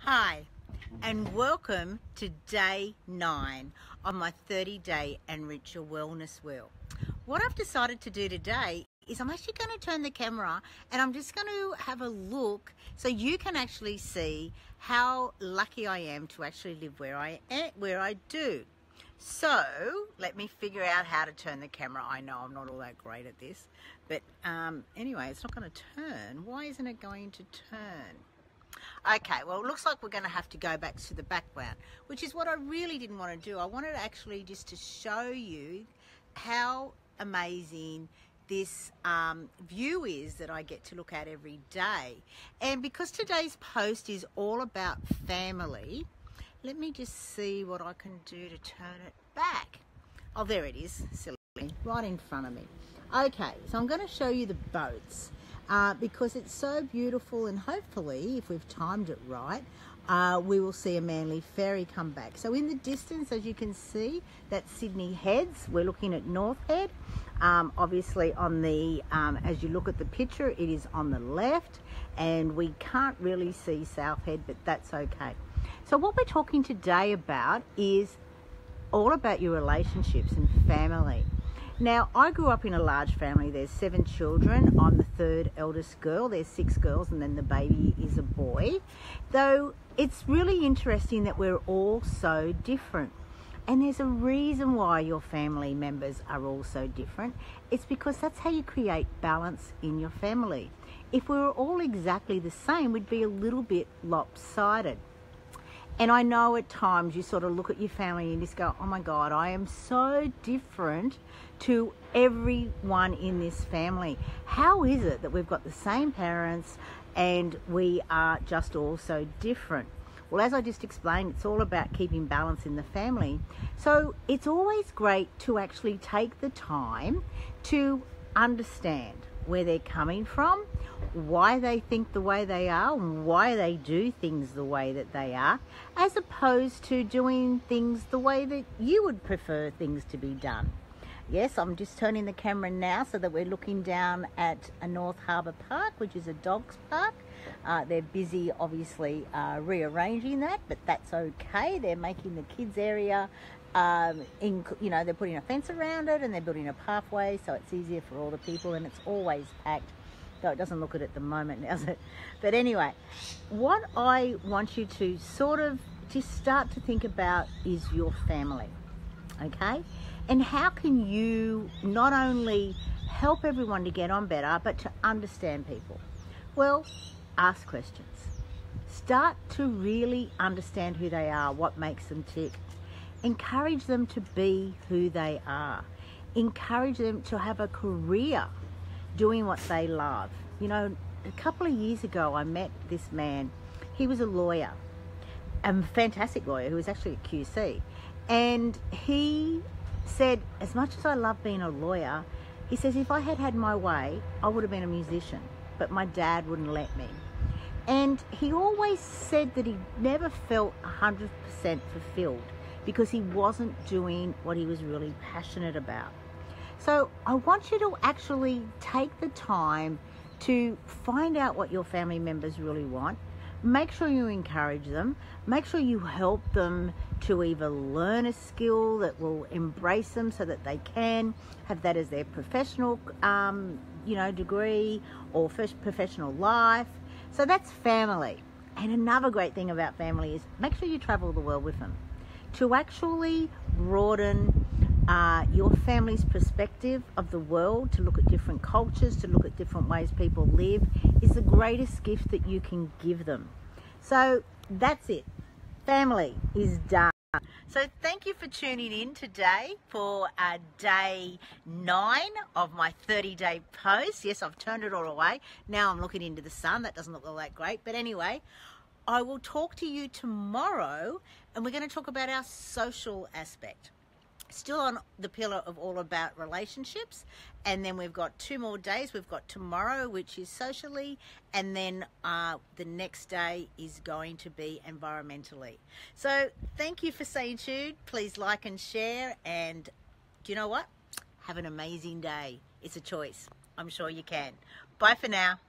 Hi, and welcome to day 9 of my 30-day Enrich Your Wellness Wheel. What I've decided to do today is I'm actually going to turn the camera and I'm just going to have a look so you can actually see how lucky I am to actually live where I do. So let me figure out how to turn the camera. I know I'm not all that great at this, but anyway, it's not going to turn. Why isn't it going to turn? Okay, well, it looks like we're going to have to go back to the background, which is what I really didn't want to do. I wanted actually just to show you how amazing this view is that I get to look at every day. And because today's post is all about family, let me just see what I can do to turn it back. Oh, there it is, silly, right in front of me. Okay, so I'm going to show you the boats. Because it's so beautiful, and hopefully, if we've timed it right, we will see a Manly ferry come back. So in the distance, as you can see, that's Sydney Heads. We're looking at North Head. Obviously, on the as you look at the picture, it is on the left, and we can't really see South Head, but that's okay. So what we're talking today about is all about your relationships and family. Now, I grew up in a large family. There's 7 children. I'm the 3rd eldest girl. There's 6 girls, and then the baby is a boy. Though it's really interesting that we're all so different. And there's a reason why your family members are all so different. It's because that's how you create balance in your family. If we were all exactly the same, we'd be a little bit lopsided. And I know at times you sort of look at your family and just go, oh my God, I am so different to everyone in this family. How is it that we've got the same parents and we are just all so different? Well, as I just explained, it's all about keeping balance in the family. So it's always great to actually take the time to understand where they're coming from, why they think the way they are, and why they do things the way that they are, as opposed to doing things the way that you would prefer things to be done. Yes, I'm just turning the camera now so that we're looking down at a North Harbour Park, which is a dog's park. They're busy, obviously, rearranging that, but that's okay. They're making the kids area, they're putting a fence around it and they're building a pathway so it's easier for all the people, and it's always packed, though it doesn't look it at the moment, does it? But anyway, what I want you to sort of just start to think about is your family, okay? And how can you not only help everyone to get on better, but to understand people? Well, ask questions. Start to really understand who they are, what makes them tick. Encourage them to be who they are. Encourage them to have a career doing what they love. You know, a couple of years ago, I met this man. He was a lawyer, a fantastic lawyer who was actually a QC. And he said, as much as I love being a lawyer, he says, if I had had my way, I would have been a musician, but my dad wouldn't let me. And he always said that he never felt 100% fulfilled because he wasn't doing what he was really passionate about. So I want you to actually take the time to find out what your family members really want. Make sure you encourage them. Make sure you help them to either learn a skill that will embrace them so that they can have that as their professional, degree or first professional life. So that's family. And another great thing about family is make sure you travel the world with them to actually broaden your family's perspective of the world, to look at different cultures, to look at different ways people live, is the greatest gift that you can give them. So that's it. Family is done. So thank you for tuning in today for day 9 of my 30-day post. Yes, I've turned it all away. Now I'm looking into the sun. That doesn't look all that great. But anyway, I will talk to you tomorrow, and we're going to talk about our social aspect. Still on the pillar of all about relationships, and then we've got 2 more days. We've got tomorrow, which is socially, and then the next day is going to be environmentally. So thank you for staying tuned. Please like and share, and do you know what? Have an amazing day. It's a choice. I'm sure you can. Bye for now.